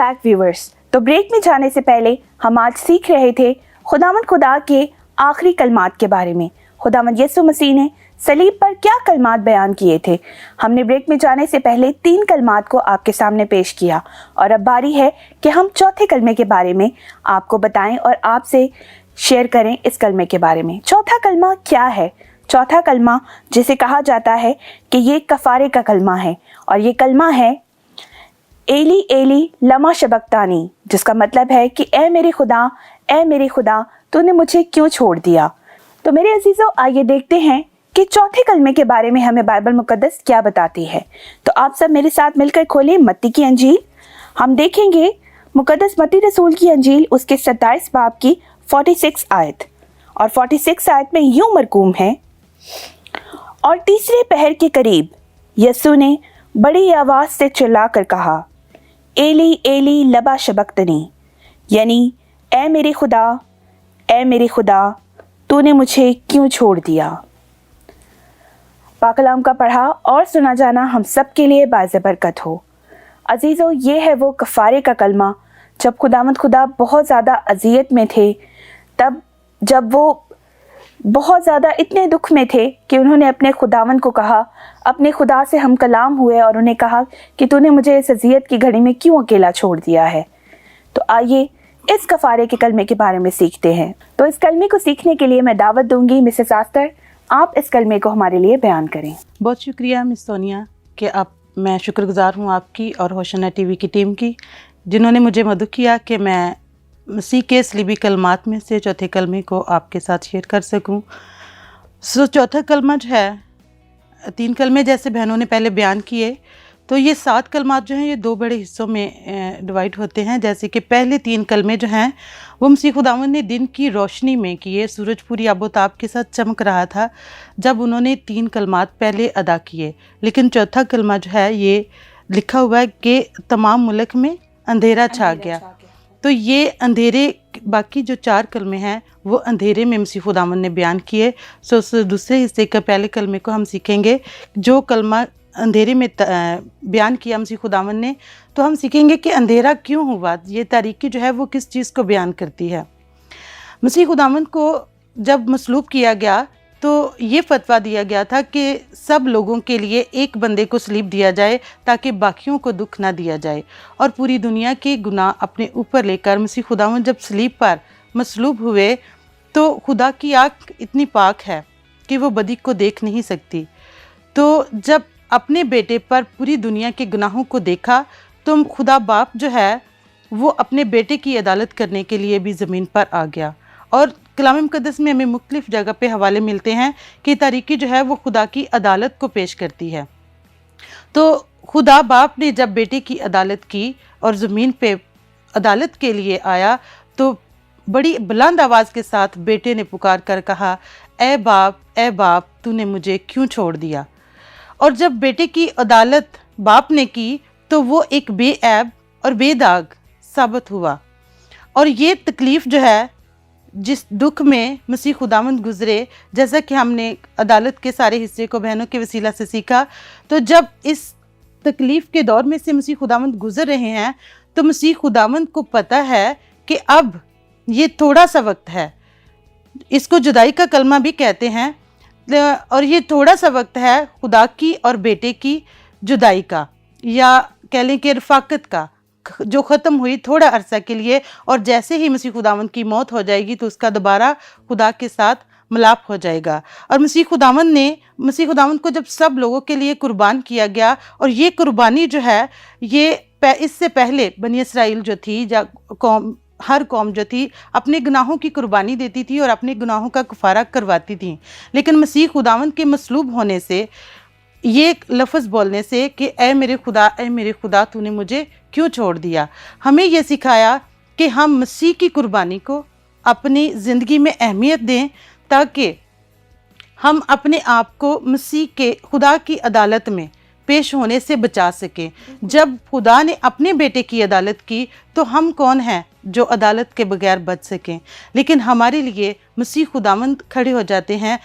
Back viewers. तो break में जाने से पहले हम आज सीख रहे थे खुदावंद खुदा के आखिरी कलमात के बारे में। खुदावंद यीशु मसीह ने सलीब पर क्या कलमात बयान किए थे। हमने ब्रेक में जाने से पहले 3 कलमात को आपके सामने पेश किया और अब बारी है कि हम चौथे कलमे के बारे में आपको बताएं और आपसे शेयर करें इस कलमे के बारे में। चौथा कलमा क्या है? चौथा कलमा जिसे कहा जाता है कि ये कफारे का कलमा है और ये कलमा है एली एली लमा शबक्तानी, जिसका मतलब है कि ए मेरे खुदा तूने मुझे क्यों छोड़ दिया। तो मेरे अजीजों, आइए देखते हैं कि चौथे कलमे के बारे में हमें बाइबल मुकद्दस क्या बताती है। तो आप सब मेरे साथ मिलकर खोलें मत्ती की अंजील। हम देखेंगे मुकद्दस मत्ती रसूल की अंजील उसके 27 बाब की 46 आयत, और 46 आयत में यूं मरकूम है, और तीसरे पहर के करीब यीशु ने बड़ी आवाज से चिल्लाकर कहा, एली एली लबा शबक्तनी, यानी ए मेरे खुदा तूने मुझे क्यों छोड़ दिया। पाक कलाम का पढ़ा और सुना जाना हम सब के लिए बाज़ बरकत हो। अजीज़ों, ये है वो कफ़ारे का कलमा जब खुदावंद खुदा बहुत ज़्यादा अज़ियत में थे, तब जब वो बहुत ज़्यादा इतने दुख में थे कि उन्होंने अपने खुदावंद को कहा, अपने खुदा से हम कलाम हुए और उन्हें कहा कि तूने मुझे इस अज़ियत की घड़ी में क्यों अकेला छोड़ दिया है। तो आइए इस कफ़ारे के कलमे के बारे में सीखते हैं। तो इस कलमे को सीखने के लिए मैं दावत दूंगी मिसेस आस्तर, आप इस कलमे को हमारे लिए बयान करें। बहुत शुक्रिया मिस सोनिया कि मैं शुक्रगुजार हूँ आपकी और होशना टीवी की टीम की, जिन्होंने मुझे मदद किया कि मैं मसीह के सलीबी कलमात में से चौथे कलमे को आपके साथ शेयर कर सकूं। चौथा कलमा जो है, 3 कलमे जैसे बहनों ने पहले बयान किए, तो ये 7 कलमात जो हैं ये 2 बड़े हिस्सों में डिवाइड होते हैं। जैसे कि पहले 3 कलमे जो हैं वो मसीह खुदावंद ने दिन की रोशनी में किए, सूरज पूरी आबोताब के साथ चमक रहा था जब उन्होंने 3 कलमात पहले अदा किए। लेकिन चौथा कलमा जो है ये लिखा हुआ है कि तमाम मुल्क में अंधेरा छा गया। तो ये अंधेरे, बाकी जो 4 कलमे हैं वो अंधेरे में मसीह खुदावंद ने बयान किए। सो उस दूसरे हिस्से का पहले कलमे को हम सीखेंगे, जो कलमा अंधेरे में बयान किया मसीह खुदावंद ने, तो हम सीखेंगे कि अंधेरा क्यों हुआ। ये तारीकी जो है वो किस चीज़ को बयान करती है। मसीह खुदावंद को जब मसलूब किया गया तो ये फतवा दिया गया था कि सब लोगों के लिए एक बंदे को सलीब दिया जाए ताकि बाकियों को दुख ना दिया जाए, और पूरी दुनिया के गुनाह अपने ऊपर लेकर मसीह खुदावंद जब सलीब पर मसलूब हुए तो खुदा की आँख इतनी पाक है कि वो बदी को देख नहीं सकती। तो जब अपने बेटे पर पूरी दुनिया के गुनाहों को देखा तो खुदा बाप जो है वो अपने बेटे की अदालत करने के लिए भी ज़मीन पर आ गया। और कलाम मुकद्दस में हमें मुख्तलिफ जगह पे हवाले मिलते हैं कि तारीकी जो है वो खुदा की अदालत को पेश करती है। तो खुदा बाप ने जब बेटे की अदालत की और ज़मीन पे अदालत के लिए आया तो बड़ी बुलंद आवाज़ के साथ बेटे ने पुकार कर कहा, ए बाप तूने मुझे क्यों छोड़ दिया। और जब बेटे की अदालत बाप ने की तो वो एक बेऐब और बेदाग साबित हुआ। और ये तकलीफ़ जो है, जिस दुख में मसीह खुदावंद गुज़रे, जैसा कि हमने अदालत के सारे हिस्से को बहनों के वसीला से सीखा, तो जब इस तकलीफ़ के दौर में से मसीह खुदावंद गुज़र रहे हैं तो मसीह खुदावंद को पता है कि अब ये थोड़ा सा वक्त है। इसको जुदाई का कलमा भी कहते हैं, और ये थोड़ा सा वक्त है खुदा की और बेटे की जुदाई का, या कह लें कि रफ़ाकत का, जो ख़त्म हुई थोड़ा अरसा के लिए। और जैसे ही मसीह खुदावंद की मौत हो जाएगी तो उसका दोबारा खुदा के साथ मिलाप हो जाएगा। और मसीह खुदावंद को जब सब लोगों के लिए कुर्बान किया गया, और ये कुर्बानी जो है ये इससे पहले बनी इसराइल जो थी, हर कौम जो थी अपने गुनाहों की कुर्बानी देती थी और अपने गुनाहों का कफ़ारा करवाती थी। लेकिन मसीह खुदावंद के मसलूब होने से, ये लफ्ज़ बोलने से कि ए मेरे खुदा तूने मुझे क्यों छोड़ दिया, हमें यह सिखाया कि हम मसीह की कुर्बानी को अपनी ज़िंदगी में अहमियत दें ताकि हम अपने आप को मसीह के खुदा की अदालत में पेश होने से बचा सकें। जब खुदा ने अपने बेटे की अदालत की तो हम कौन हैं जो अदालत के बगैर बच सकें। लेकिन हमारे लिए मसीह खुदावंद खड़े हो जाते हैं,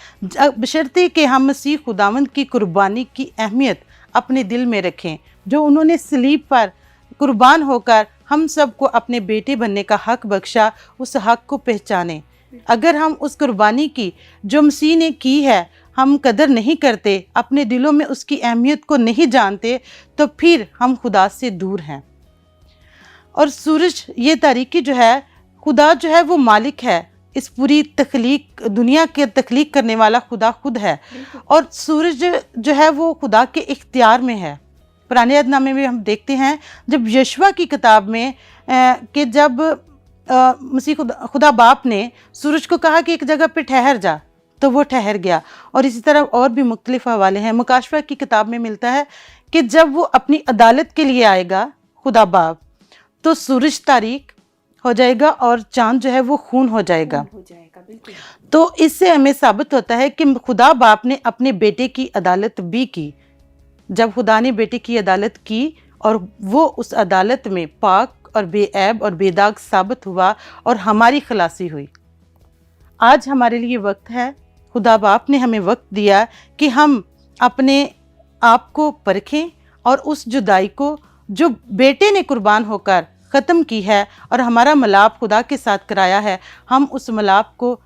बशर्ते कि हम मसीह खुदावंद की कुर्बानी की अहमियत अपने दिल में रखें, जो उन्होंने सलीब पर कुर्बान होकर ہم سب کو اپنے بیٹے بننے کا حق بخشا، اس حق کو پہچانیں۔ اگر ہم اس قربانی کی جو مسیح نے کی ہے ہم قدر نہیں کرتے، اپنے دلوں میں اس کی اہمیت کو نہیں جانتے، تو پھر ہم خدا سے دور ہیں۔ اور سورج، یہ تاریکی جو ہے، خدا جو ہے وہ مالک ہے، اس پوری تخلیق، دنیا کے تخلیق کرنے والا خدا خود ہے، اور سورج جو ہے وہ خدا کے اختیار میں ہے۔ پرانے عہد نامے میں ہم دیکھتے ہیں جب یشوع کی کتاب میں کہ جب مسیح خدا باپ نے سورج کو کہا کہ ایک جگہ پہ ٹھہر جا، تو وہ ٹھہر گیا، اور اسی طرح اور بھی مختلف حوالے ہیں۔ مکاشفہ کی کتاب میں ملتا ہے کہ جب وہ اپنی عدالت کے لیے آئے گا خدا باپ، تو سورج تاریک ہو جائے گا اور چاند جو ہے وہ خون ہو جائے گا۔ تو اس سے ہمیں ثابت ہوتا ہے کہ خدا باپ نے اپنے بیٹے کی عدالت بھی کی۔ جب خدا نے بیٹے کی عدالت کی اور وہ اس عدالت میں پاک اور بے عیب اور بے داغ ثابت ہوا اور ہماری خلاصی ہوئی۔ آج ہمارے لیے وقت ہے، خدا باپ نے ہمیں وقت دیا کہ ہم اپنے آپ کو پرکھیں اور اس جدائی کو جو بیٹے نے قربان ہو کر ختم کی ہے اور ہمارا ملاپ خدا کے ساتھ کرایا ہے، ہم اس ملاپ کو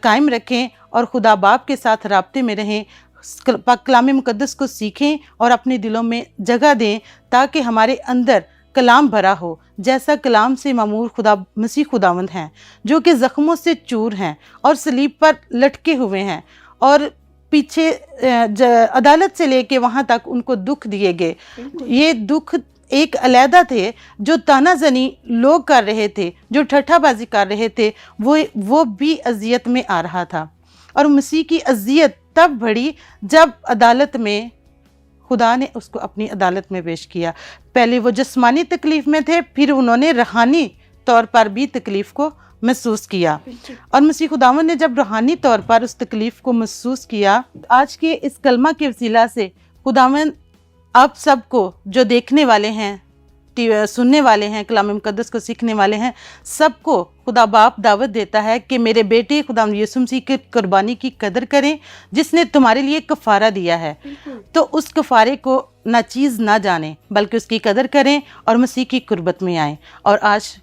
قائم رکھیں اور خدا باپ کے ساتھ رابطے میں رہیں، پاک کلام مقدس کو سیکھیں اور اپنے دلوں میں جگہ دیں تاکہ ہمارے اندر کلام بھرا ہو، جیسا کلام سے معمور خدا مسیح خداوند ہیں، جو کہ زخموں سے چور ہیں اور صلیب پر لٹکے ہوئے ہیں، اور پیچھے عدالت سے لے کے وہاں تک ان کو دکھ دیے گئے۔ یہ دکھ ایک علیحدہ تھے، جو تانا زنی لوگ کر رہے تھے، جو ٹھٹھا بازی کر رہے تھے، وہ بھی اذیت میں آ رہا تھا، اور مسیح کی اذیت تب بڑھی جب عدالت میں خدا نے اس کو اپنی عدالت میں پیش کیا۔ پہلے وہ جسمانی تکلیف میں تھے، پھر انہوں نے روحانی طور پر بھی تکلیف کو محسوس کیا، اور مسیح خداوند نے جب روحانی طور پر اس تکلیف کو محسوس کیا، آج کے اس کلمہ کے وسیلہ سے خداوند آپ سب کو جو دیکھنے والے ہیں، سننے والے ہیں، کلام مقدس کو سیکھنے والے ہیں، سب کو خدا باپ دعوت دیتا ہے کہ میرے بیٹے خداوند یسوع مسیح کی قربانی کی قدر کریں، جس نے تمہارے لیے کفارہ دیا ہے، تو اس کفارے کو ناچیز نہ جانیں بلکہ اس کی قدر کریں اور مسیح کی قربت میں آئیں۔ اور آج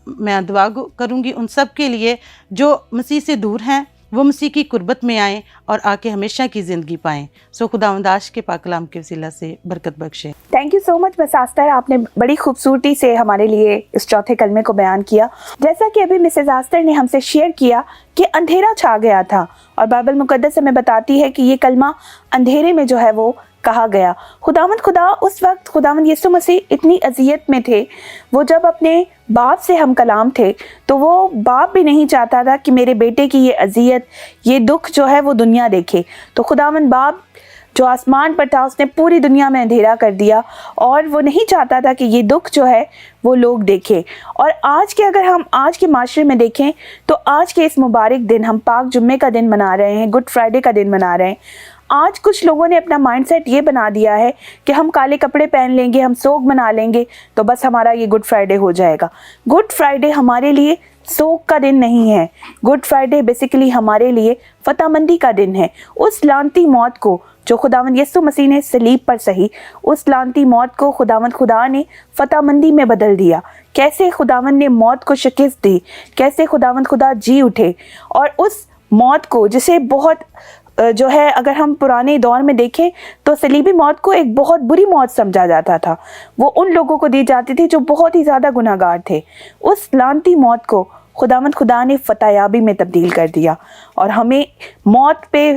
میں دعا کروں گی ان سب کے لیے جو مسیح سے دور ہیں، وہ مسیح کی قربت میں آئیں اور آ کے ہمیشہ کی زندگی پائیں۔ سو خداوند آج کے پاک کلام کے وسیلہ سے برکت بخشے۔ Thank you so much miss Esther, آپ نے بڑی خوبصورتی سے ہمارے لیے اس چوتھے کلمے کو بیان کیا۔ جیسا کہ ابھی مسز آستر نے ہم سے شیئر کیا کہ اندھیرا چھا گیا تھا، اور بائبل مقدس ہمیں بتاتی ہے کہ یہ کلمہ اندھیرے میں جو ہے وہ کہا گیا۔ خداوند خدا اس وقت، خداوند یسوع مسیح اتنی اذیت میں تھے، وہ جب اپنے باپ سے ہم کلام تھے، تو وہ باپ بھی نہیں چاہتا تھا کہ میرے بیٹے کی یہ اذیت، یہ دکھ جو ہے وہ دنیا دیکھے۔ تو خداوند باپ جو آسمان پر تھا، اس نے پوری دنیا میں اندھیرا کر دیا، اور وہ نہیں چاہتا تھا کہ یہ دکھ جو ہے وہ لوگ دیکھیں۔ اور آج کے اگر ہم آج کے معاشرے میں دیکھیں تو آج کے اس مبارک دن، ہم پاک جمعے کا دن منا رہے ہیں، گڈ فرائیڈے کا دن منا رہے ہیں۔ آج کچھ لوگوں نے اپنا مائنڈ سیٹ یہ بنا دیا ہے کہ ہم کالے کپڑے پہن لیں گے، ہم سوگ منا لیں گے تو بس ہمارا یہ گڈ فرائیڈے ہو جائے گا۔ گڈ فرائیڈے ہمارے لیے سوگ کا دن نہیں ہے، گڈ فرائیڈے بیسیکلی ہمارے لیے فتح مندی کا دن ہے۔ اس لعنتی موت کو جو خداوند یسوع مسیح نے صلیب پر سہی، اس لعنتی موت کو خداوند خدا نے فتح مندی میں بدل دیا۔ کیسے خداوند نے موت کو شکست دی، کیسے خداوند خدا جی اٹھے، اور اس موت کو جسے بہت جو ہے، اگر ہم پرانے دور میں دیکھیں تو صلیبی موت کو ایک بہت بری موت سمجھا جاتا تھا، وہ ان لوگوں کو دی جاتی تھی جو بہت ہی زیادہ گناہ گار تھے۔ اس لعنتی موت کو خداوند خدا نے فتح یابی میں تبدیل کر دیا، اور ہمیں موت پہ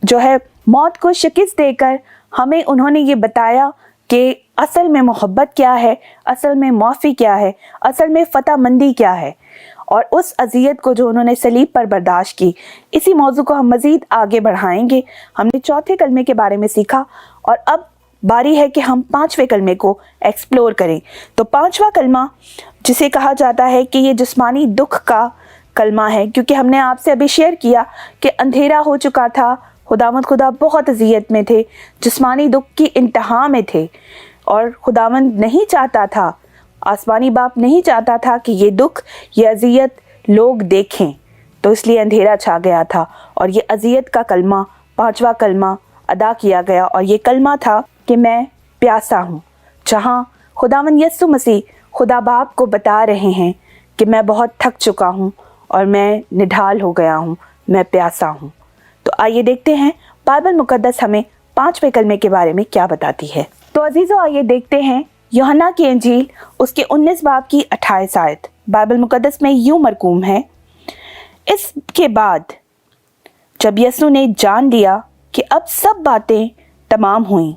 جو ہے، موت کو شکست دے کر ہمیں انہوں نے یہ بتایا کہ اصل میں محبت کیا ہے، اصل میں معافی کیا ہے، اصل میں فتح مندی کیا ہے، اور اس اذیت کو جو انہوں نے صلیب پر برداشت کی۔ اسی موضوع کو ہم مزید آگے بڑھائیں گے۔ ہم نے چوتھے کلمے کے بارے میں سیکھا، اور اب باری ہے کہ ہم پانچویں کلمے کو ایکسپلور کریں۔ تو پانچواں کلمہ جسے کہا جاتا ہے کہ یہ جسمانی دکھ کا کلمہ ہے، کیونکہ ہم نے آپ سے ابھی شیئر کیا کہ اندھیرا ہو چکا تھا، خداوند خدا بہت اذیت میں تھے، جسمانی دکھ کی انتہا میں تھے، اور خداوند نہیں چاہتا تھا، آسمانی باپ نہیں چاہتا تھا کہ یہ دکھ، یہ اذیت لوگ دیکھیں، تو اس لیے اندھیرا چھا گیا تھا، اور یہ اذیت کا کلمہ، پانچواں کلمہ ادا کیا گیا، اور یہ کلمہ تھا کہ میں پیاسا ہوں۔ جہاں خداوند یسوع مسیح खुदा बाप को बता रहे हैं कि मैं बहुत थक चुका हूँ और मैं निढाल हो गया हूँ, मैं प्यासा हूँ। तो आइए देखते हैं बाइबल मुकद्दस हमें 5वें कलमे के बारे में क्या बताती है। तो अजीज़ों, आइए देखते हैं यूहन्ना की इंजील उसके 19 बाब की 28 आयत। बाइबल मुकद्दस में यूं मरकूम है, इसके बाद जब यीशु ने जान लिया कि अब सब बातें तमाम हुईं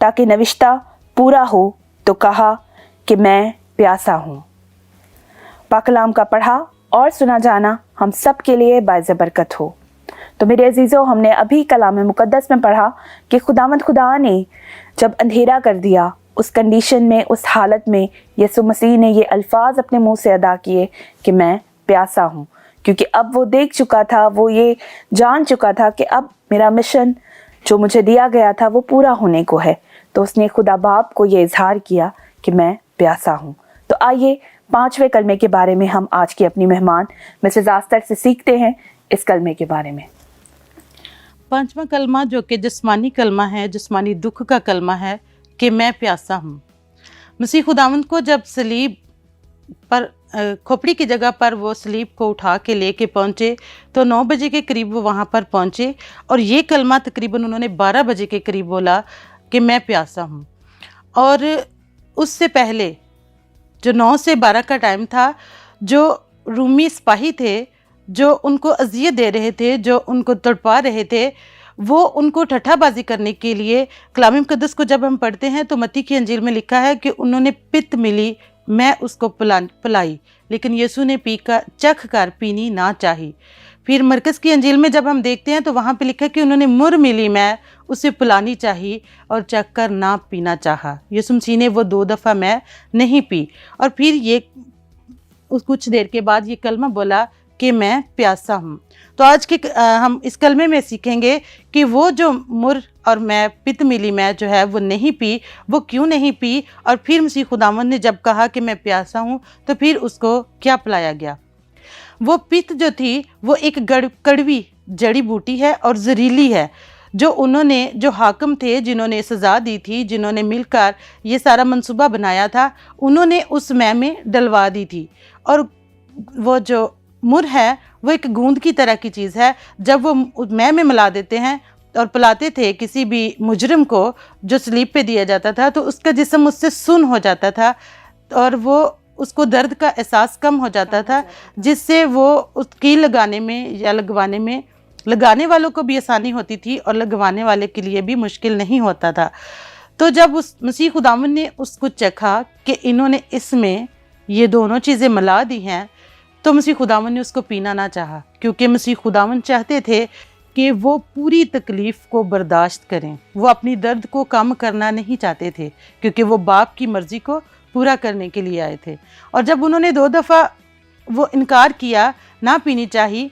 ताकि नविश्ता पूरा हो, तो कहा कि मैं प्यासा हूँ। पाकलाम का पढ़ा और सुना जाना हम सब के लिए बाइज़ बरकत हो। तो मेरे अजीज़ों, हमने अभी कलाम मुकद्दस में पढ़ा कि खुदावंद खुदा ने जब अंधेरा कर दिया, उस कंडीशन में, उस हालत में यीशु मसीह ने ये अल्फाज अपने मुंह से अदा किए कि मैं प्यासा हूँ, क्योंकि अब वो देख चुका था, वो ये जान चुका था कि अब मेरा मिशन जो मुझे दिया गया था वो पूरा होने को है। तो उसने खुदा बाप को ये इजहार किया कि मैं प्यासा हूँ। तो आइए 5वें कलमे के बारे में हम आज की अपनी मेहमान मिसेस आस्तर से सीखते हैं इस कलमे के बारे में। 5वां कलमा जो कि जिस्मानी कलमा है, जिस्मानी दुख का कलमा है कि मैं प्यासा हूँ। मसीह खुदावंद को जब सलीब पर खोपड़ी की जगह पर वो सलीब को उठा के लेके पहुँचे तो 9 बजे के करीब वो वहाँ पर पहुँचे और ये कलमा तकरीबन उन्होंने 12 बजे के करीब बोला कि मैं प्यासा हूँ। और उससे पहले जो 9 से 12 का टाइम था, जो रूमी सिपाही थे जो उनको अजियत दे रहे थे, जो उनको तड़पा रहे थे, वो उनको ठट्ठाबाजी करने के लिए कलाम मुकद्दस को जब हम पढ़ते हैं तो मत्ती की अंजील में लिखा है कि उन्होंने पित्त मिली, मैं उसको पिलाई, लेकिन यीशु ने पी कर चख कर पीनी ना चाही। फिर मरकस की अंजील में जब हम देखते हैं तो वहाँ पे लिखा है कि उन्होंने मुर मिली, मैं उसे पिलानी चाहिए और चख कर ना पीना चाहा। यीशु मसीह ने वो 2 दफ़ा मैं नहीं पी। और फिर ये कुछ देर के बाद ये कलमा बोला कि मैं प्यासा हूँ। तो आज के हम इस कलमे में सीखेंगे कि वो जो मुर और मैं पित्त मिली मैं जो है वो नहीं पी, वो क्यों नहीं पी, और फिर मसीह खुदावंद ने जब कहा कि मैं प्यासा हूँ तो फिर उसको क्या पिलाया गया। वो पित्त जो थी वो एक कड़वी जड़ी बूटी है और जहरीली है, जो उन्होंने, जो हाकिम थे जिन्होंने सज़ा दी थी, जिन्होंने मिलकर ये सारा मंसूबा बनाया था, उन्होंने उस मैह में डलवा दी थी। और वो जो मुर है वो एक गूंद की तरह की चीज़ है, जब वो मैह में मिला देते हैं और पिलाते थे किसी भी मुजरिम को जो सलीब पे दिया जाता था, तो उसका जिस्म उससे सुन्न हो जाता था और वो उसको दर्द का एहसास कम हो जाता था, जिससे वो उसकी लगाने में या लगवाने में लगाने वालों को भी आसानी होती थी और लगवाने वाले के लिए भी मुश्किल नहीं होता था। तो जब उस मसीह खुदावंद ने उसको चखा कि इन्होंने इसमें ये दोनों चीज़ें मिला दी हैं, तो मसीह खुदावंद ने उसको पीना ना चाहा, क्योंकि मसीह खुदावंद चाहते थे कि वो पूरी तकलीफ़ को बर्दाश्त करें। वो अपनी दर्द को कम करना नहीं चाहते थे, क्योंकि वो बाप की मर्ज़ी को पूरा करने के लिए आए थे। और जब उन्होंने 2 दफ़ा वो इनकार किया ना पीनी चाहिए,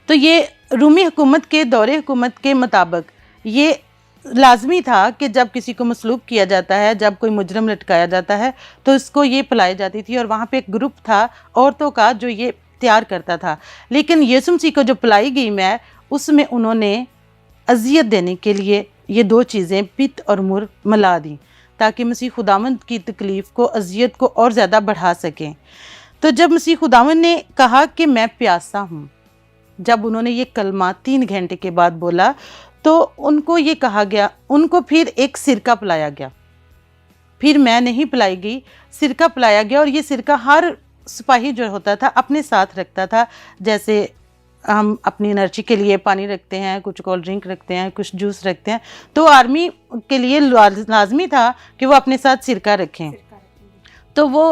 तो ये रूमी हुकूमत के दौरे हुकूमत के मुताबिक ये लाजमी था कि जब किसी को मसलूब किया जाता है, जब कोई मुजरम लटकाया जाता है, तो इसको ये पिलाई जाती थी। और वहाँ पे एक ग्रुप था औरतों का जो ये तैयार करता था। लेकिन यीशु मसीह को जो पिलाई गई मैं, उसमें उन्होंने अजियत देने के लिए ये 2 चीज़ें पित्त और मुर मिला दी, ताकि मसीह खुदावंद की तकलीफ़ को, अजियत को और ज़्यादा बढ़ा सकें। तो जब मसीह खुदावंद ने कहा कि मैं प्यासा हूँ, जब उन्होंने ये कलमा 3 घंटे के बाद बोला, तो उनको ये कहा गया, उनको फिर एक सिरका पिलाया गया। फिर मैं नहीं पिलाई गई, सिरका पिलाया गया। और ये सिरका हर सिपाही जो होता था अपने साथ रखता था, जैसे हम अपनी एनर्जी के लिए पानी रखते हैं, कुछ कोल्ड ड्रिंक रखते हैं, कुछ जूस रखते हैं, तो आर्मी के लिए लाजमी था कि वो अपने साथ सिरका रखें। तो वो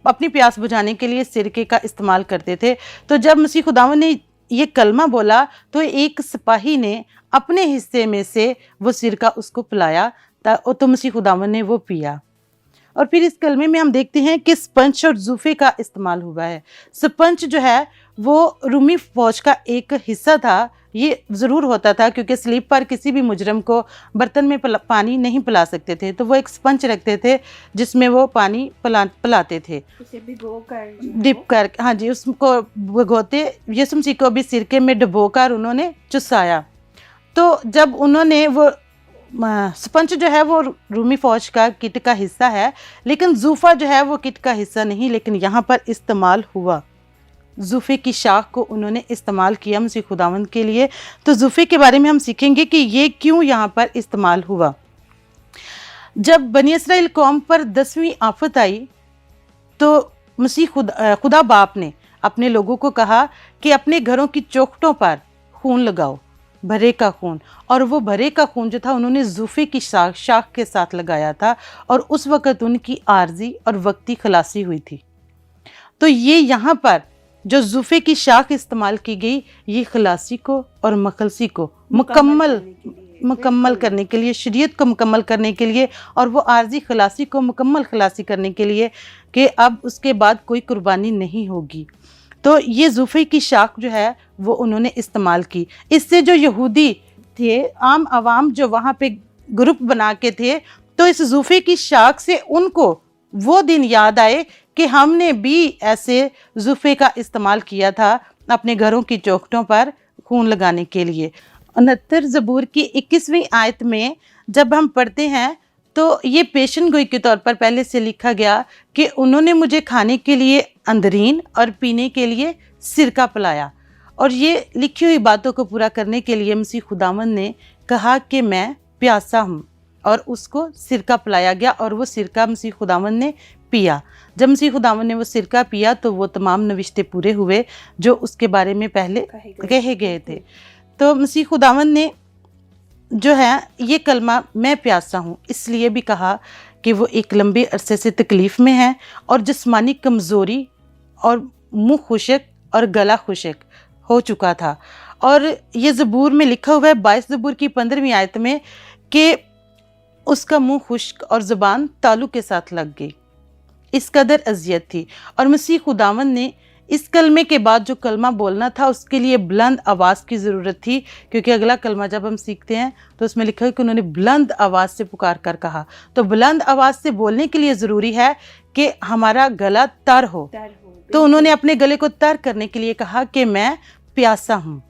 अपनी प्यास बुझाने के लिए सिरके का इस्तेमाल करते थे। तो जब मसीह खुदावंद ने ये कलमा बोला, तो एक सिपाही ने अपने हिस्से में से वो सिरका उसको पिलाया, तो मसीह खुदावंद ने वो पिया। और फिर इस कलमे में हम देखते हैं कि स्पंज और जूफे का इस्तेमाल हुआ है। स्पंज जो है वो रूमी फौज का एक हिस्सा था। ये ज़रूर होता था क्योंकि सलीब पर किसी भी मुजरम को बर्तन में पानी नहीं पिला सकते थे, तो वो एक स्पंज रखते थे जिसमें वो पानी पिलाते थे, उसे भिगो कर, डिप कर, हाँ जी, उसको भिगोते। यीशु मसीह को भी सिरके में डुबो कर उन्होंने चुसाया। तो जब उन्होंने वो स्पंज जो है वो रूमी फौज का किट का हिस्सा है, लेकिन जूफा जो है वो किट का हिस्सा नहीं, लेकिन यहाँ पर इस्तेमाल हुआ। जूफे की शाख को उन्होंने इस्तेमाल किया मसीह खुदावंद के लिए। तो जूफे के बारे में हम सीखेंगे कि ये क्यों यहाँ पर इस्तेमाल हुआ। जब बनी इसराइल कौम पर 10वीं आफत आई तो मसीह खुदा बाप ने अपने लोगों को कहा कि अपने घरों की चौखटों पर खून लगाओ, भरे का खून। और वो भरे का खून जो था उन्होंने जूफे की शाख के साथ लगाया था, और उस वक़्त उनकी आर्जी और वक्ती खलासी हुई थी। तो ये यहाँ पर जो जूफे की शाख इस्तेमाल की गई, ये खलासी को और मखलसी को मुकम्मल करने के लिए, शरीयत को मुकम्मल करने के लिए, और वो आर्जी खलासी को मुकम्मल खलासी करने के लिए कि अब उसके बाद कोई कुर्बानी नहीं होगी। तो ये जूफे की शाख जो है वो उन्होंने इस्तेमाल की। इससे जो यहूदी थे, आम आवाम जो वहाँ पे ग्रुप बना के थे, तो इस जूफे की शाख से उनको वो दिन याद आए कि हमने भी ऐसे जूफे का इस्तेमाल किया था अपने घरों की चौखटों पर खून लगाने के लिए। 69 ज़बूर की 21वीं आयत में जब हम पढ़ते हैं तो ये पेशन गोई के तौर पर पहले से लिखा गया कि उन्होंने मुझे खाने के लिए अंदरीन और पीने के लिए सिरका पिलाया। और ये लिखी हुई बातों को पूरा करने के लिए मसीह खुदावंद ने कहा कि मैं प्यासा हूँ, और उसको सिरका पिलाया गया, और वो सिरका मसीह खुदावंद ने पिया। जब मसीह खुदावंद ने वो सिरका पिया तो वो तमाम नविश्ते पूरे हुए जो उसके बारे में पहले कहे गए थे। तो मसीह खुदावंद ने जो है ये कलमा मैं प्यासा हूँ इसलिए भी कहा कि वो एक लंबे अरसे से तकलीफ़ में है, और जिस्मानी कमज़ोरी और मुँह खुशक और गला खुशक हो चुका था। और ये ज़बूर में लिखा हुआ है 22 ज़बूर की 15वीं आयत में कि उसका मुँह खुश्क और ज़ुबान तालू के साथ लग गई, इस कदर अजियत थी। और मसीह खुदावंद ने इस कलमे के बाद जो कलमा बोलना था उसके लिए बुलंद आवाज़ की ज़रूरत थी, क्योंकि अगला कलमा जब हम सीखते हैं तो उसमें लिखा है कि उन्होंने बुलंद आवाज़ से पुकार कर कहा। तो बुलंद आवाज़ से बोलने के लिए ज़रूरी है कि हमारा गला तर हो। तो उन्होंने अपने गले को तर करने के लिए कहा कि मैं प्यासा हूँ।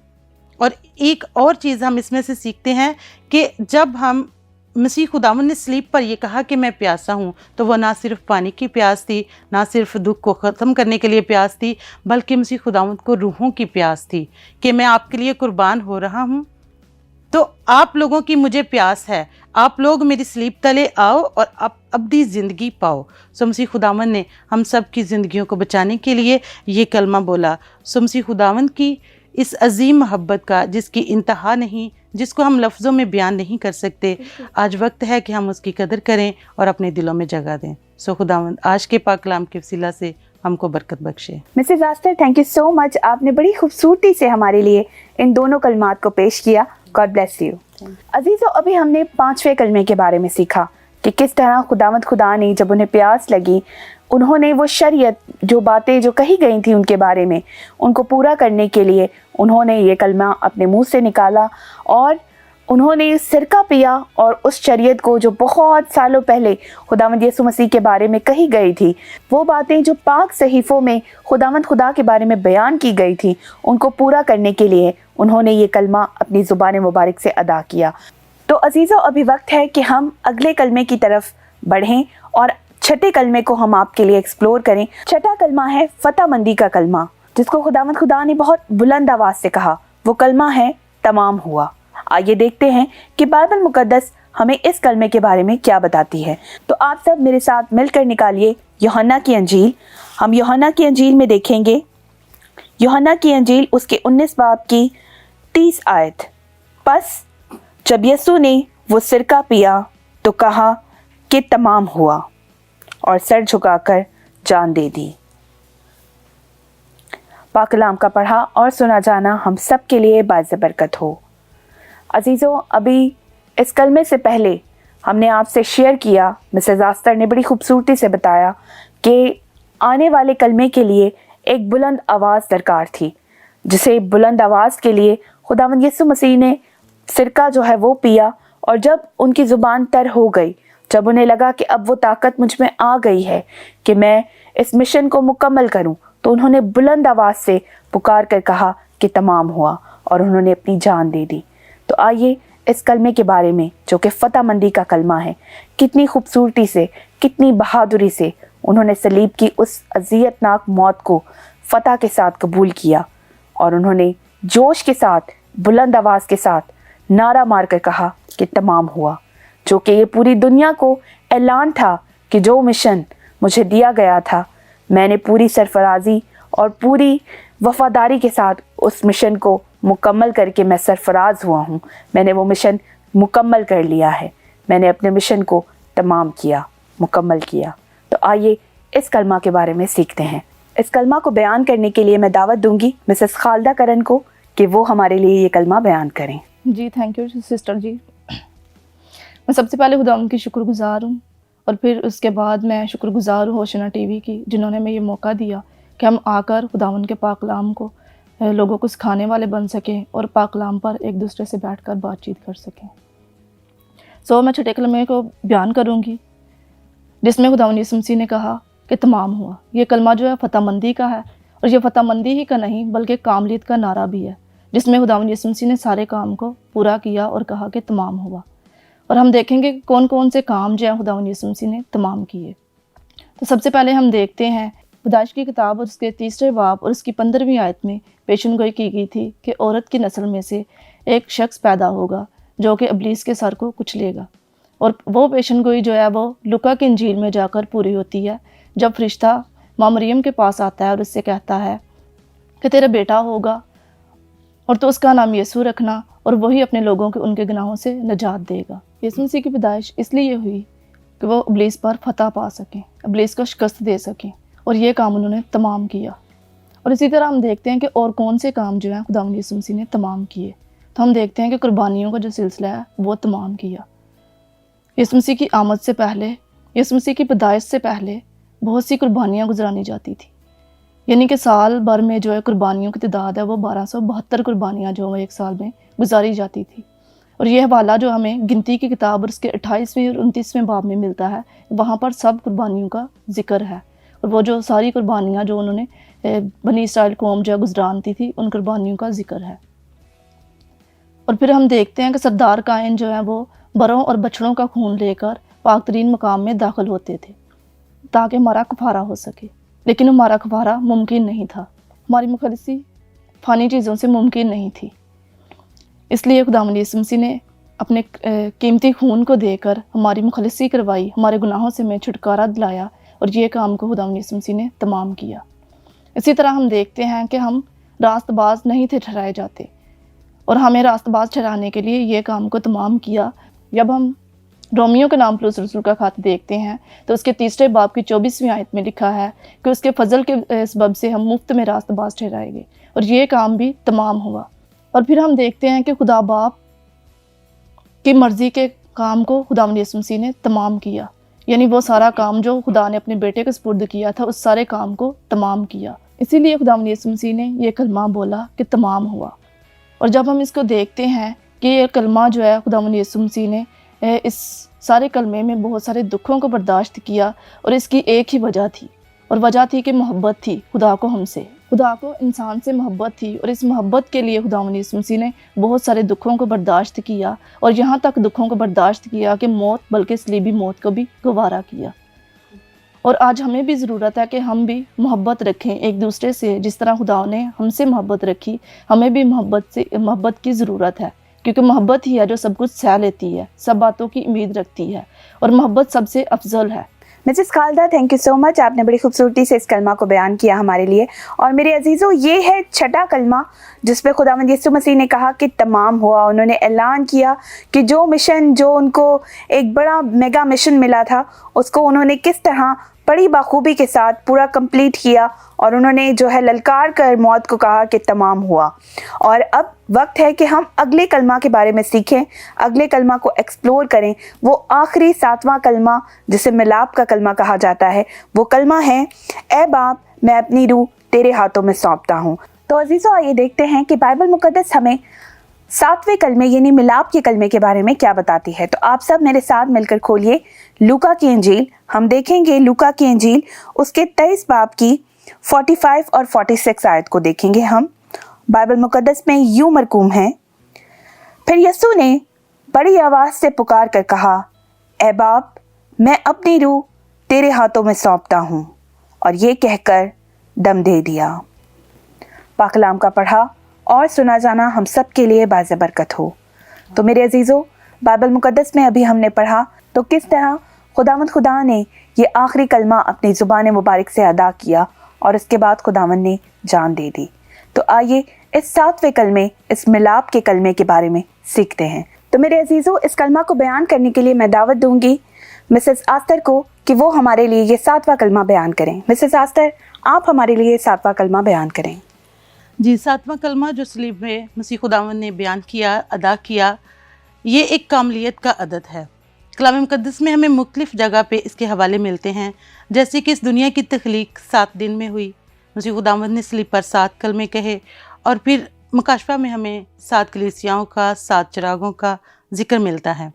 और एक और चीज़ हम इसमें से सीखते हैं कि जब हम मसीह खुदावंद ने सलीब पर ये कहा कि मैं प्यासा हूँ, तो वह ना सिर्फ पानी की प्यास थी, ना सिर्फ दुख को ख़त्म करने के लिए प्यास थी, बल्कि मसीह खुदावंद को रूहों की प्यास थी कि मैं आपके लिए कुर्बान हो रहा हूँ, तो आप लोगों की मुझे प्यास है, आप लोग मेरी सलीब तले आओ और आप अब्दी ज़िंदगी पाओ। सो मसीह खुदावंद ने हम सब की ज़िंदगियों को बचाने के लिए ये कलमा बोला। सो मसीह खुदावंद की इस अजीम मोहब्बत का जिसकी इंतहा नहीं, जिसको हम लफ्ज़ों में बयान नहीं कर सकते, आज वक्त है कि हम उसकी कदर करें और अपने दिलों में जगह दें। सो खुदावंद आज के पाक कलाम के वसीला से हमको बरकत बख्शे। मिसेस आस्तर, थैंक यू सो मच। आपने बड़ी खूबसूरती से हमारे लिए इन दोनों कलमात को पेश किया। God bless you. अजीज़ों, अभी हमने 5वें कलमे के बारे में सीखा कि किस तरह खुदावंद खुदा ने जब उन्हें प्यास लगी, उन्होंने वो शरीयत जो बातें जो कही गई थी उनके बारे में, उनको पूरा करने के लिए उन्होंने ये कलमा अपने मुंह से निकाला और उन्होंने सिरका पिया। और उस शरीयत को जो बहुत सालों पहले खुदावंद यीशु मसीह के बारे में कही गई थी, वो बातें जो पाक सहीफ़ों में खुदावंद खुदा के बारे में बयान की गई थी, उनको पूरा करने के लिए उन्होंने ये कलमा अपनी ज़ुबान मुबारक से अदा किया। तो अजीज़ों, अभी वक्त है कि हम अगले कलमे की तरफ बढ़ें और छठे कलमे को हम आपके लिए एक्सप्लोर करें। छठा कलमा है फतहमंदी का कलमा, जिसको खुदावंद खुदा ने बहुत बुलंद आवाज़ से कहा। वो कलमा है तमाम हुआ। आइए देखते हैं कि बाइबल मुकद्दस हमें इस कलमे के बारे में क्या बताती है। तो आप सब मेरे साथ मिलकर निकालिए यूहन्ना की अंजील। हम यूहन्ना की अंजील में देखेंगे, यूहन्ना की अंजील उसके 19 बाब की 30 आयत। बस जब यीशु ने वो सिरका पिया तो कहा कि तमाम हुआ, और सर झुकाकर जान दे दी। पाक कलाम का पढ़ा और सुना जाना हम सब के लिए बाइज़ बरकत हो। अजीज़ों, अभी इस कलमे से पहले हमने आपसे शेयर किया, मिसेस आस्तर ने बड़ी खूबसूरती से बताया कि आने वाले कलमे के लिए एक बुलंद आवाज़ दरकार थी, जिसे बुलंद आवाज़ के लिए खुदावंद यीशु मसीह ने सिरका जो है वो पिया। और जब उनकी ज़ुबान तर हो गई, जब उन्हें लगा कि अब वो ताकत मुझ में आ गई है कि मैं इस मिशन को मुकम्मल करूं, तो उन्होंने बुलंद आवाज़ से पुकार कर कहा कि तमाम हुआ, और उन्होंने अपनी जान दे दी। तो आइए इस कलमे के बारे में जो कि फ़तह मंदी का कलमा है। कितनी खूबसूरती से, कितनी बहादुरी से उन्होंने सलीब की उस अज़ियतनाक मौत को फ़तह के साथ कबूल किया और उन्होंने जोश के साथ, बुलंद आवाज़ के साथ नारा मारकर कहा कि तमाम हुआ, जो कि ये पूरी दुनिया को ऐलान था कि जो मिशन मुझे दिया गया था, मैंने पूरी सरफराजी और पूरी वफादारी के साथ उस मिशन को मुकम्मल करके मैं सरफराज हुआ हूँ। मैंने वो मिशन मुकम्मल कर लिया है, मैंने अपने मिशन को तमाम किया, मुकम्मल किया। तो आइए इस कलमा के बारे में सीखते हैं। इस कलमा को बयान करने के लिए मैं दावत दूंगी मिसेस खालदा करन को कि वो हमारे लिए ये कलमा बयान करें। जी थैंक यू सिस्टर जी। मैं सबसे पहले खुदा उनकी शुक्रगुज़ार हूँ और फिर उसके बाद मैं शुक्रगुज़ार हूँ होशना टीवी की, जिन्होंने हमें ये मौका दिया कि हम आकर खुदावन के पाक कलाम को लोगों को सिखाने वाले बन सकें और पाक कलाम पर एक दूसरे से बैठकर बातचीत कर सकें। मैं छठे कलमे को बयान करूँगी जिसमें खुदावन यीशु मसीह ने कहा कि तमाम हुआ। ये कलमा जो है फ़तह मंदी का है और ये फ़तह मंदी ही का नहीं बल्कि कामलियत का नारा भी है, जिसमें खुदावन यीशु मसीह ने सारे काम को पूरा किया और कहा कि तमाम हुआ। और हम देखेंगे कौन कौन से काम जो है खुदावन यीशु मसीह ने तमाम किए। तो सबसे पहले हम देखते हैं पैदाइश की किताब और उसके 3 बाब और उसकी 15वीं आयत में पेशन गोई की गई थी कि औरत की नस्ल में से एक शख्स पैदा होगा जो कि इब्लीस के सर को कुचलेगा। और वो पेशन गोई जो है वो लुका की इंजील में जाकर पूरी होती है, जब फरिश्ता माँ मरियम के पास आता है और उससे कहता है कि तेरा बेटा होगा और तो उसका नाम यीशु रखना और वही अपने लोगों के उनके गुनाहों से निजात देगा। यीशु मसीह की पैदाइश इसलिए हुई कि वो इब्लीस पर फतह पा सकें, इब्लीस को शिकस्त दे सकें, और ये काम उन्होंने तमाम किया। और इसी तरह हम देखते हैं कि और कौन से काम जो हैं खुदावंद यीशु मसीह ने तमाम किए। तो हम देखते हैं कि कुर्बानियों का जो सिलसिला है वो तमाम किया। यीशु मसीह की आमद से पहले, यीशु मसीह की पैदाइश से पहले बहुत सी कुर्बानियाँ गुजरानी जाती थी, यानी कि साल भर में जो है कुर्बानियों की तादाद है वो 1272 कुर्बानियाँ जो है एक साल में गुजारी जाती थी। और यह हवाला जो हमें गिनती की किताब और उसके 28वें और 29वें बाब में मिलता है, वहाँ पर सब कुर्बानियों का जिक्र है। और वो जो सारी कुर्बानियाँ जो उन्होंने बनी इसराइल कौम जो है गुजरानती थी, उन कुर्बानियों का जिक्र है। और फिर हम देखते हैं कि सरदार कायन जो है वो बरों और बछड़ों का खून लेकर पाक तरीन मकाम में दाखिल होते थे ताकि हमारा कफारा हो सके, लेकिन हमारा कफारा मुमकिन नहीं था, हमारी मुखलिसी फ़ानी चीज़ों से मुमकिन नहीं थी। इसलिए खुदावंद यीशु मसीह ने अपने कीमती खून को देकर हमारी मुखलिसी करवाई, हमारे गुनाहों से हमें छुटकारा दिलाया, और ये काम को खुदावंद यीशु मसीह ने तमाम किया। इसी तरह हम देखते हैं कि हम रास्तबाज नहीं थे ठहराए जाते, और हमें रास्तबाज ठहराने के लिए ये काम को तमाम किया। जब हम रोमियो के नाम पलूस रसूल का खत देखते हैं तो उसके 3 बाब की 24वीं आयत में लिखा है कि उसके फजल के सबब से हम मुफ्त में रास्तबाज ठहराए गए, और ये काम भी तमाम हुआ। और फिर हम देखते हैं कि खुदा बाप की मर्ज़ी के काम को खुदावंद यीशु मसीह ने तमाम किया, यानी वो सारा काम जो खुदा ने अपने बेटे को सुपुर्द किया था, उस सारे काम को तमाम किया। इसीलिए खुदावंद यीशु मसीह ने ये कलमा बोला कि तमाम हुआ। और जब हम इसको देखते हैं कि ये कलमा जो है खुदावंद यीशु मसीह ने इस सारे कलमे में बहुत सारे दुखों को बर्दाश्त किया, और इसकी एक ही वजह थी, और वजह थी कि मोहब्बत थी खुदा को हमसे, खुदा को इंसान से मोहब्बत थी। और इस मोहब्बत के लिए खुदावंद यीशु मसीह ने बहुत सारे दुखों को बर्दाश्त किया, और यहाँ तक दुखों को बर्दाश्त किया कि मौत, बल्कि सलीबी मौत को भी गवारा किया। और आज हमें भी ज़रूरत है कि हम भी मोहब्बत रखें एक दूसरे से, जिस तरह खुदा ने हमसे मोहब्बत रखी, हमें भी मोहब्बत की ज़रूरत है, क्योंकि मोहब्बत ही है जो सब कुछ सह लेती है, सब बातों की उम्मीद रखती है, और मोहब्बत सबसे अफजल है। Mrs Khalda, thank you so much, आपने बड़ी खूबसूरती से इस कलमा को बयान किया हमारे लिए। और मेरे अजीज़ों, ये है छठा कलमा जिस पे खुदावंद यीशु मसीह ने कहा कि तमाम हुआ। उन्होंने ऐलान किया कि जो मिशन, जो उनको एक बड़ा मेगा मिशन मिला था, उसको उन्होंने किस तरह बड़ी बाखूबी के साथ पूरा कंप्लीट किया, और उन्होंने जो है ललकार कर मौत को कहा कि तमाम हुआ। और अब वक्त है कि हम अगले कलमा के बारे में सीखें, अगले कलमा को एक्सप्लोर करें। वो आखिरी 7वां कलमा जिसे मिलाप का कलमा कहा जाता है, वो कलमा है, ए बाप मैं अपनी रूह तेरे हाथों में सौंपता हूँ। तो अजीज़ों, आइए देखते हैं कि बाइबल मुकद्दस हमें 7वें कलमे यानी मिलाप के कलमे के बारे में क्या बताती है। तो आप सब मेरे साथ मिलकर खोलिए लूका की इंजील। हम देखेंगे लूका की इंजील उसके 23 बाब की 45 और 46 आयत को देखेंगे। हम बाइबल मुकद्दस में यूं मरकूम है, फिर यीशु ने बड़ी आवाज से पुकार कर कहा, ए बाप, मैं अपनी रूह तेरे हाथों में सौंपता हूँ, और ये कहकर दम दे दिया। पाक कलाम का पढ़ा और सुना जाना हम सब के लिए बाज़ बरकत हो। तो मेरे अजीज़ों, बाइबल मुक़द्दस में अभी हमने पढ़ा तो किस तरह खुदावंद खुदा ने ये आखिरी कलमा अपनी ज़ुबान मुबारक से अदा किया और उसके बाद खुदावंद ने जान दे दी। तो आइए इस 7वें कलमे, इस मिलाप के कलमे के बारे में सीखते हैं। तो मेरे अजीज़ों, इस कलमा को बयान करने के लिए मैं दावत दूंगी मिसेस आस्तर को कि वो हमारे लिए ये 7वां कलमा बयान करें। मिसेस आस्तर, आप हमारे लिए 7वां कलमा बयान करें। जी, 7वां कलमा जो सलीब में मसीह खुदावंद ने बयान किया, अदा किया, ये एक कामलियत का अदद है। कलाम मुक़द्दस में हमें मुख्तलिफ़ जगह पे इसके हवाले मिलते हैं, जैसे कि इस दुनिया की तख्लीक 7 दिन में हुई, मसीह खुदावंद ने सलीब पर 7 कलमे कहे, और फिर मुकाशफा में हमें 7 कलीसियाओं का, 7 चिरागों का जिक्र मिलता है।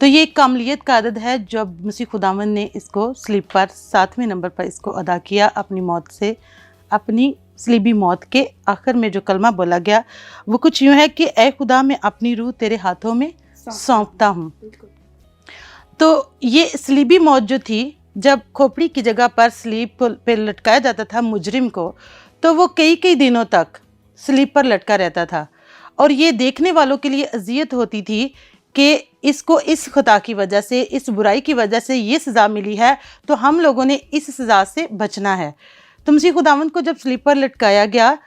तो ये एक कामलियत का अदद है जब मसीह खुदावंद ने इसको सलीब पर 7वें नंबर पर इसको अदा किया अपनी मौत से। अपनी सलीबी मौत के आखिर में जो कलमा बोला गया वो कुछ यूँ है कि ए खुदा, मैं अपनी रूह तेरे हाथों में सौंपता हूँ। तो ये सलीबी मौत जो थी, जब खोपड़ी की जगह पर सलीब पे लटकाया जाता था मुजरिम को, तो वो कई दिनों तक सलीब पर लटका रहता था, और ये देखने वालों के लिए अजियत होती थी कि इसको इस खता की वजह से, इस बुराई की वजह से ये सज़ा मिली है, तो हम लोगों ने इस सज़ा से बचना है। तो मसीह खुदावंद को जब सलीब पर लटकाया गया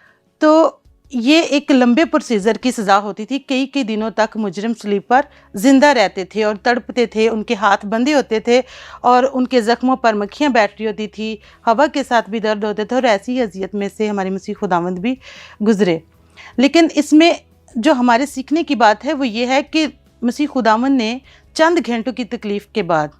तो ये एक लंबे प्रोसीजर की सज़ा होती थी। कई दिनों तक मुजरिम सलीब पर ज़िंदा रहते थे और तड़पते थे, उनके हाथ बंधे होते थे और उनके ज़ख्मों पर मक्खियाँ बैठ रही होती थी, हवा के साथ भी दर्द होते थे, और ऐसी ही अजियत में से हमारे मसीह खुदावंद भी गुज़रे। लेकिन इसमें जो हमारे सीखने की बात है वो ये है कि मसीह खुदावंद ने चंद घंटों की तकलीफ़ के बाद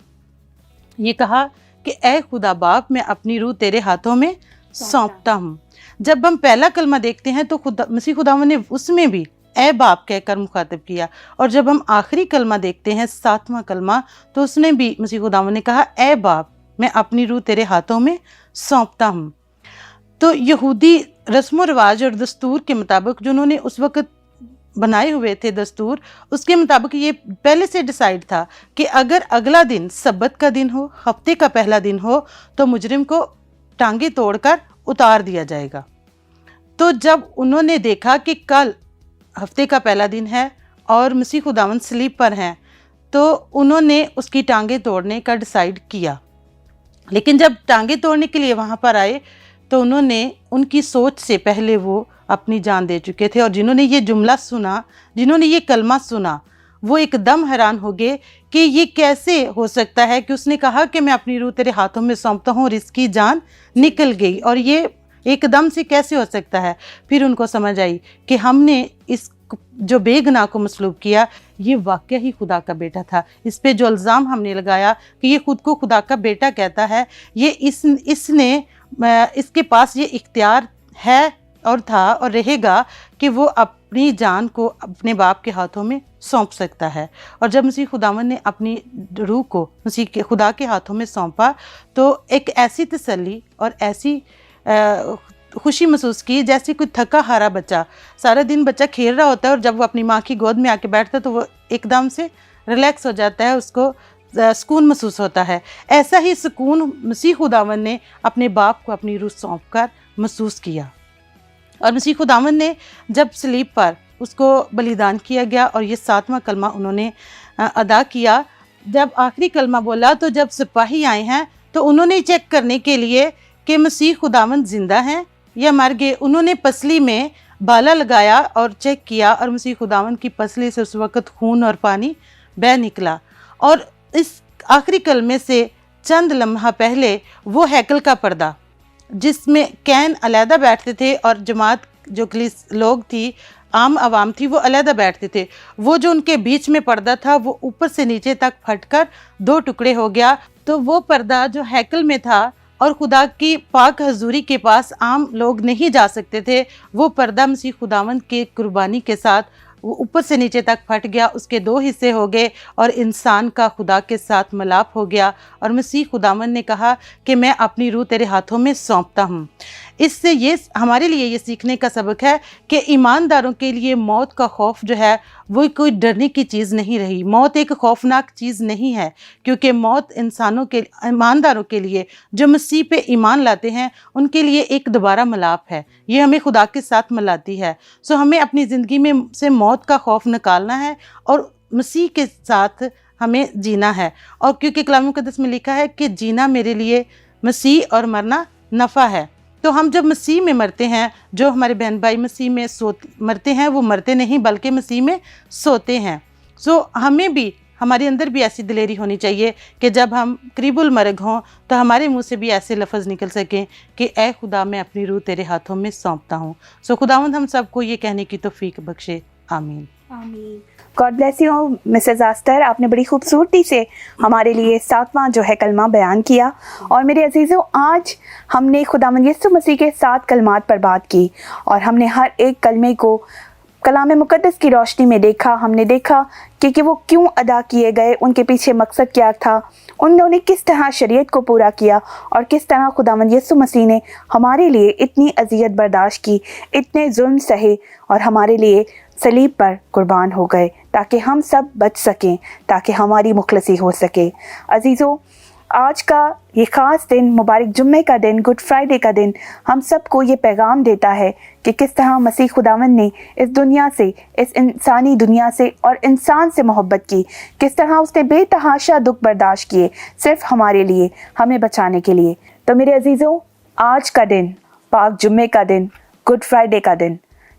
ये कहा कि ए खुदा बाप, मैं अपनी रूह तेरे हाथों में सौंपता हूँ। जब हम पहला कलमा देखते हैं तो मसीह खुदावंद ने उसमें भी ए बाप कहकर मुखातिब किया, और जब हम आखिरी कलमा देखते हैं 7वां कलमा, तो उसने भी मसीह खुदावंद ने कहा ए बाप, मैं अपनी रूह तेरे हाथों में सौंपता हूँ। तो यहूदी रस्म व रिवाज और दस्तूर के मुताबिक जो उन्होंने उस वक़्त बनाए हुए थे दस्तूर, उसके मुताबिक ये पहले से डिसाइड था कि अगर अगला दिन सब्बत का दिन हो, हफ्ते का पहला दिन हो, तो मुजरिम को टांगे तोड़कर उतार दिया जाएगा। तो जब उन्होंने देखा कि कल हफ्ते का पहला दिन है और मसीह खुदावंद सलीब पर हैं, तो उन्होंने उसकी टांगे तोड़ने का डिसाइड किया। लेकिन जब टांगे तोड़ने के लिए वहाँ पर आए तो उन्होंने, उनकी सोच से पहले वो अपनी जान दे चुके थे, और जिन्होंने ये जुमला सुना, जिन्होंने ये कलमा सुना, वो एकदम हैरान हो गए कि ये कैसे हो सकता है कि उसने कहा कि मैं अपनी रूह तेरे हाथों में सौंपता हूँ और इसकी जान निकल गई, और ये एकदम से कैसे हो सकता है। फिर उनको समझ आई कि हमने इस जो बेगुनाह को मसलूब किया, ये वाकई ही खुदा का बेटा था। इस पे जो इल्ज़ाम हमने लगाया कि ये खुद को खुदा का बेटा कहता है, ये इसके पास ये इख्तियार है और था और रहेगा कि वो अपनी जान को अपने बाप के हाथों में सौंप सकता है। और जब मसीह खुदावंद ने अपनी रूह को मसीह के खुदा के हाथों में सौंपा, तो एक ऐसी तसल्ली और ऐसी खुशी महसूस की जैसे कोई थका हारा बच्चा, सारा दिन बच्चा खेल रहा होता है और जब वो अपनी माँ की गोद में आके बैठता है तो वो एकदम से रिलैक्स हो जाता है, उसको सुकून महसूस होता है। ऐसा ही सुकून मसीह खुदावंद ने अपने बाप को अपनी रूह सौंप कर महसूस किया। और मसीह खुदावंद ने जब सलीब पर उसको बलिदान किया गया और ये 7वां कलमा उन्होंने अदा किया, जब आखिरी कलमा बोला तो जब सिपाही आए हैं तो उन्होंने चेक करने के लिए कि मसीह खुदावंद ज़िंदा हैं या मर गए, उन्होंने पसली में बाला लगाया और चेक किया, और मसीह खुदावंद की पसली से उस वक़्त खून और पानी बह निकला। और इस आखिरी कलमे से चंद लम्हा पहले वो हैकल का पर्दा जिसमें कैन अलहदा बैठते थे और जमात जो लोग थी, आम आवाम थी, वो अलहदा बैठते थे, वो जो उनके बीच में पर्दा था वो ऊपर से नीचे तक फटकर 2 टुकड़े हो गया। तो वो पर्दा जो हैकल में था और खुदा की पाक हजूरी के पास आम लोग नहीं जा सकते थे, वो पर्दा मसीह खुदावंद के कुर्बानी के साथ वो ऊपर से नीचे तक फट गया, उसके 2 हिस्से हो गए और इंसान का खुदा के साथ मिलाप हो गया। और मसीह खुदावंद ने कहा कि मैं अपनी रूह तेरे हाथों में सौंपता हूँ। اس سے یہ ہمارے لیے یہ سیکھنے کا سبق ہے کہ ایمانداروں کے لیے موت کا خوف جو ہے وہ کوئی ڈرنے کی چیز نہیں رہی. موت ایک خوفناک چیز نہیں ہے، کیونکہ موت ایمانداروں کے لیے جو مسیح پہ ایمان لاتے ہیں ان کے لیے ایک دوبارہ ملاپ ہے. یہ ہمیں خدا کے ساتھ ملاتی ہے. ہمیں اپنی زندگی میں سے موت کا خوف نکالنا ہے اور مسیح کے ساتھ ہمیں جینا ہے. اور کیونکہ کلام مقدس میں لکھا ہے کہ جینا میرے لیے مسیح اور مرنا نفع ہے. تو ہم جب مسیح میں مرتے ہیں، جو ہمارے بہن بھائی مسیح میں مرتے ہیں وہ مرتے نہیں بلکہ مسیح میں سوتے ہیں. ہمیں بھی ہمارے اندر بھی ایسی دلیری ہونی چاہیے کہ جب ہم قریب المرگ ہوں تو ہمارے منہ سے بھی ایسے لفظ نکل سکیں کہ اے خدا میں اپنی روح تیرے ہاتھوں میں سونپتا ہوں. خداوند ہم سب کو یہ کہنے کی توفیق بخشے. آمین. God bless you Mrs Esther. آپ نے بڑی خوبصورتی سے ہمارے لیے 7واں جو ہے کلمہ بیان کیا. اور میرے عزیزوں، آج ہم نے خداوند یسوع مسیح کے 7 کلمات پر بات کی اور ہم نے ہر ایک کلمے کو کلام مقدس کی روشنی میں دیکھا. ہم نے دیکھا کہ وہ کیوں ادا کیے گئے، ان کے پیچھے مقصد کیا تھا، انہوں نے کس طرح شریعت کو پورا کیا اور کس طرح خداوند یسوع مسیح نے ہمارے لیے اتنی اذیت برداشت کی، اتنے ظلم سہے اور ہمارے لیے صلیب پر قربان ہو گئے تاکہ ہم سب بچ سکیں، تاکہ ہماری مخلصی ہو سکے. عزیزوں، آج کا یہ خاص دن، مبارک جمعے کا دن، گڈ فرائیڈے کا دن، ہم سب کو یہ پیغام دیتا ہے کہ کس طرح مسیح خداوند نے اس دنیا سے، اس انسانی دنیا سے اور انسان سے محبت کی، کس طرح اس نے بے تحاشا دکھ برداشت کیے صرف ہمارے لیے، ہمیں بچانے کے لیے. تو میرے عزیزوں، آج کا دن، پاک جمعے کا دن، گڈ فرائیڈے کا دن،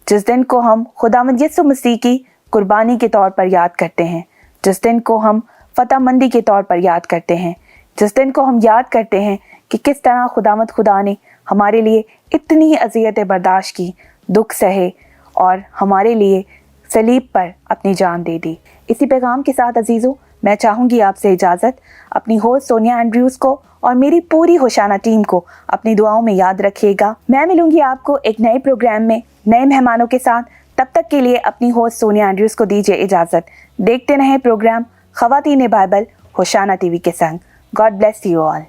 جس دن کو ہم خداوند یسوع مسیح کی قربانی کے طور پر یاد کرتے ہیں، جس دن کو ہم فتح مندی کے طور پر یاد کرتے ہیں، جس دن کو ہم یاد کرتے ہیں کہ کس طرح خداوند خدا نے ہمارے لیے اتنی اذیتیں برداشت کی، دکھ سہے اور ہمارے لیے صلیب پر اپنی جان دے دی. اسی پیغام کے ساتھ عزیزوں، میں چاہوں گی آپ سے اجازت. اپنی ہوسٹ سونیا اینڈریوز کو اور میری پوری ہوشانہ ٹیم کو اپنی دعاؤں میں یاد رکھیے گا. میں ملوں گی آپ کو ایک نئے پروگرام میں نئے مہمانوں کے ساتھ. تب تک کے لیے اپنی ہوسٹ سونیا اینڈریوز کو دیجیے اجازت. دیکھتے رہیں پروگرام خواتین بائبل ہوشانہ ٹی وی کے سنگ. God bless you all.